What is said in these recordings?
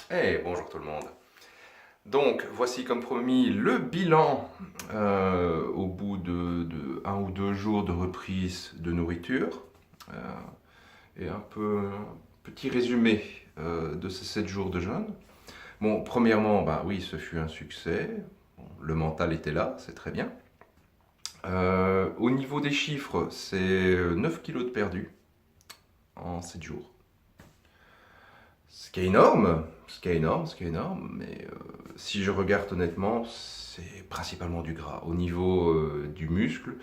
Bonjour tout le monde. Donc, voici comme promis le bilan au bout de 1 ou 2 jours de reprise de nourriture et un petit résumé de ces 7 jours de jeûne. Bon, premièrement, bah oui, ce fut un succès. Bon, le mental était là, c'est très bien. Au niveau des chiffres, c'est 9 kilos de perdu en 7 jours. Ce qui est énorme, mais si je regarde honnêtement, c'est principalement du gras. Au niveau du muscle,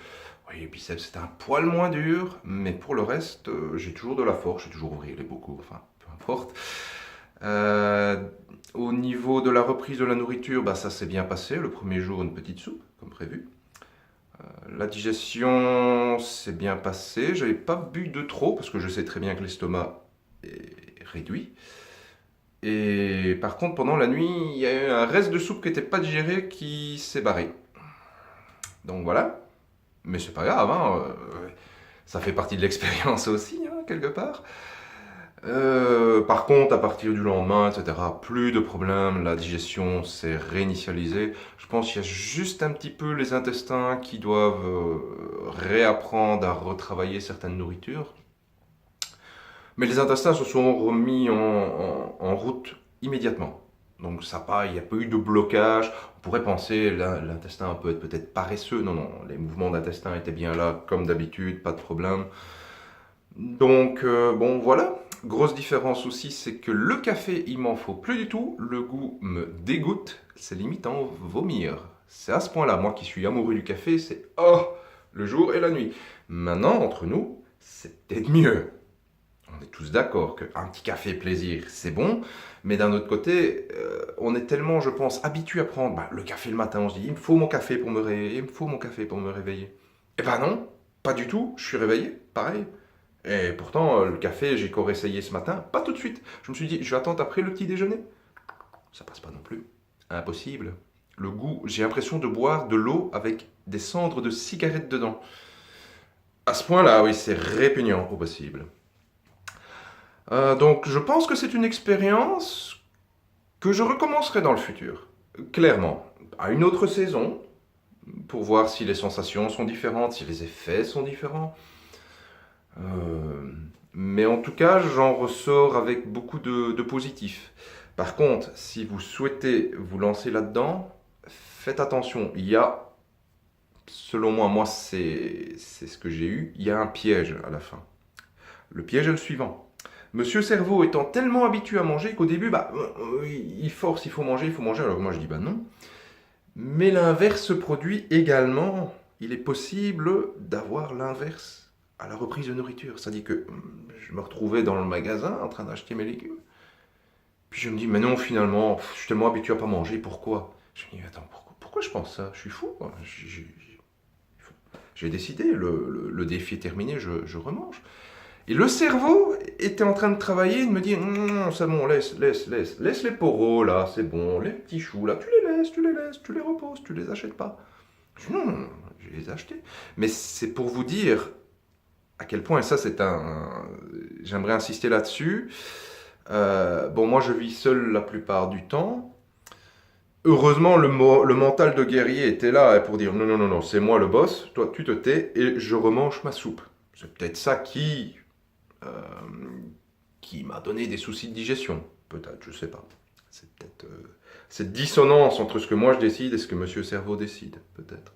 oui, les biceps c'est un poil moins dur, mais pour le reste, j'ai toujours de la force, j'ai toujours ouvrir les bocaux, enfin, peu importe. Euh, Au niveau de la reprise de la nourriture, bah, ça s'est bien passé. Le premier jour, une petite soupe, comme prévu. La digestion s'est bien passée. J'avais pas bu de trop, parce que je sais très bien que l'estomac est réduit. Et par contre, pendant la nuit, il y a eu un reste de soupe qui n'était pas digéré qui s'est barré. Donc voilà. Mais c'est pas grave, hein, ça fait partie de l'expérience aussi, hein, quelque part. Par contre, à partir du lendemain, etc., plus de problème, la digestion s'est réinitialisée. Je pense qu'il y a juste un petit peu les intestins qui doivent réapprendre à retravailler certaines nourritures. Mais les intestins se sont remis en route immédiatement. Donc ça pas, il n'y a pas eu de blocage. On pourrait penser l'intestin peut être peut-être paresseux. Non, non, les mouvements d'intestin étaient bien là, comme d'habitude, pas de problème. Donc bon, voilà. Grosse différence aussi, c'est que le café, il m'en faut plus du tout. Le goût me dégoûte. C'est limite à en vomir. C'est à ce point-là. Moi qui suis amoureux du café, c'est oh, le jour et la nuit. Maintenant, entre nous, c'est peut-être mieux. On est tous d'accord qu'un petit café plaisir, c'est bon, mais d'un autre côté, on est tellement, je pense, habitué à prendre le café le matin. On se dit, il me faut mon café pour me réveiller, il me faut mon café pour me réveiller. Eh ben non, pas du tout, je suis réveillé, pareil. Et pourtant, le café, j'ai encore essayé ce matin, pas tout de suite. Je me suis dit, je vais attendre après le petit déjeuner. Ça passe pas non plus. Impossible. Le goût, j'ai l'impression de boire de l'eau avec des cendres de cigarettes dedans. À ce point-là, oui, c'est répugnant au possible. Donc je pense que c'est une expérience que je recommencerai dans le futur. Clairement. À une autre saison, pour voir si les sensations sont différentes, si les effets sont différents. Euh, mais en tout cas, j'en ressors avec beaucoup de positifs. Par contre, si vous souhaitez vous lancer là-dedans, faites attention. Il y a, selon moi c'est ce que j'ai eu, il y a un piège à la fin. Le piège est le suivant. Monsieur Cerveau étant tellement habitué à manger qu'au début, il force, il faut manger, il faut manger. Alors moi je dis non. Mais l'inverse se produit également. Il est possible d'avoir l'inverse à la reprise de nourriture. C'est-à-dire que je me retrouvais dans le magasin en train d'acheter mes légumes. Puis je me dis, mais non, finalement, je suis tellement habitué à pas manger, pourquoi? Je me dis, attends, pourquoi je pense ça? Je suis fou, quoi. J'ai décidé, le défi est terminé, je remange. Et le cerveau était en train de travailler et de me dire c'est bon, laisse les poros là, c'est bon, les petits choux là, tu les reposes, tu les achètes pas. Je dis non, je vais les acheter. Mais c'est pour vous dire à quel point, et ça c'est j'aimerais insister là-dessus. Bon, moi je vis seul la plupart du temps. Heureusement, le mental de guerrier était là pour dire non, non, non, non, c'est moi le boss, toi tu te tais et je remange ma soupe. C'est peut-être ça euh, qui m'a donné des soucis de digestion. Peut-être, je sais pas. C'est peut-être cette dissonance entre ce que moi je décide et ce que Monsieur Cerveau décide, peut-être.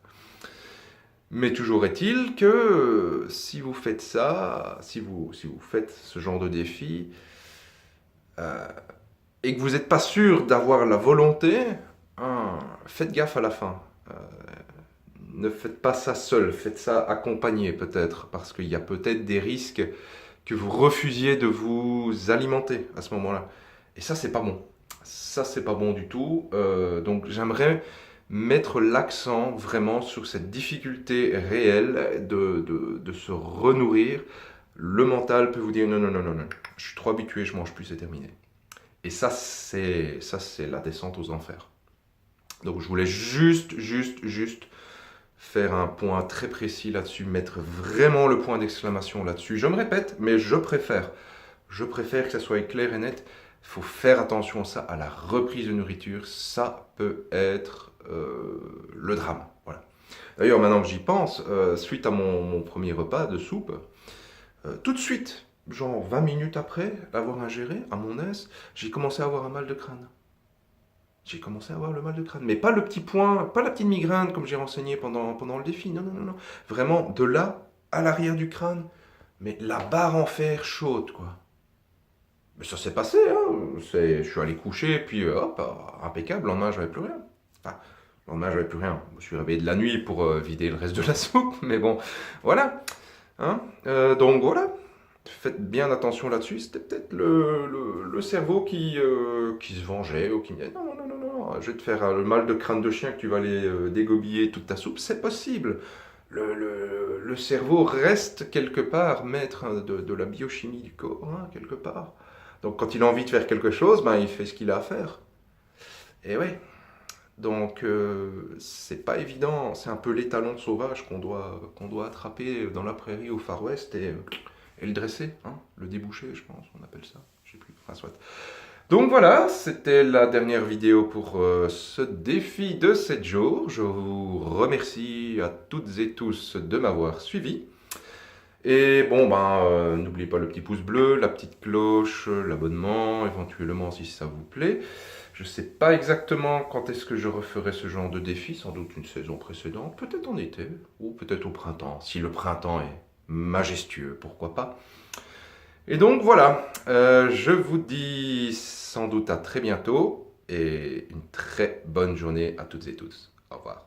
Mais toujours est-il que si vous faites ça, si vous faites ce genre de défi, euh, et que vous n'êtes pas sûr d'avoir la volonté, faites gaffe à la fin. Ne faites pas ça seul, faites ça accompagné peut-être, parce qu'il y a peut-être des risques que vous refusiez de vous alimenter à ce moment-là. Et ça, c'est pas bon. Ça, c'est pas bon du tout. Donc, j'aimerais mettre l'accent vraiment sur cette difficulté réelle de se renourrir. Le mental peut vous dire non, non, non, non, non. Je suis trop habitué, je mange plus, c'est terminé. Et ça, c'est la descente aux enfers. Donc, je voulais juste faire un point très précis là-dessus, mettre vraiment le point d'exclamation là-dessus. Je me répète, mais je préfère que ça soit clair et net. faut faire attention à ça, à la reprise de nourriture. Ça peut être le drame. Voilà. D'ailleurs, maintenant que j'y pense, suite à mon premier repas de soupe, tout de suite, genre 20 minutes après l'avoir ingéré, à mon aise, j'ai commencé à avoir un mal de crâne. J'ai commencé à avoir le mal de crâne. Mais pas le petit point, pas la petite migraine comme j'ai renseigné pendant le défi. Non, non, non, non. Vraiment, de là à l'arrière du crâne. Mais la barre en fer chaude, quoi. Mais ça s'est passé, hein. Je suis allé coucher, puis hop, impeccable. Le lendemain, j'avais plus rien. Enfin, le lendemain, j'avais plus rien. Je me suis réveillé de la nuit pour vider le reste de la soupe. Mais bon, voilà. Hein. Donc voilà. Faites bien attention là-dessus. C'était peut-être le cerveau qui se vengeait ou qui me disait non, non, non, non, non, je vais te faire le mal de crâne de chien que tu vas aller dégobiller toute ta soupe. C'est possible. Le cerveau reste quelque part maître hein, de la biochimie du corps, hein, quelque part. Donc quand il a envie de faire quelque chose, ben, il fait ce qu'il a à faire. Et oui. Donc c'est pas évident. C'est un peu l'étalon sauvage qu'on doit attraper dans la prairie au Far West et le dresser, hein, le déboucher, je pense, on appelle ça. Je sais plus. Enfin, soit. Donc voilà, c'était la dernière vidéo pour ce défi de 7 jours. Je vous remercie à toutes et tous de m'avoir suivi. Et bon, ben, n'oubliez pas le petit pouce bleu, la petite cloche, l'abonnement, éventuellement si ça vous plaît. Je ne sais pas exactement quand est-ce que je referai ce genre de défi, sans doute une saison précédente, peut-être en été, ou peut-être au printemps, si le printemps est majestueux, pourquoi pas. Et donc voilà, je vous dis sans doute à très bientôt, et une très bonne journée à toutes et tous. Au revoir.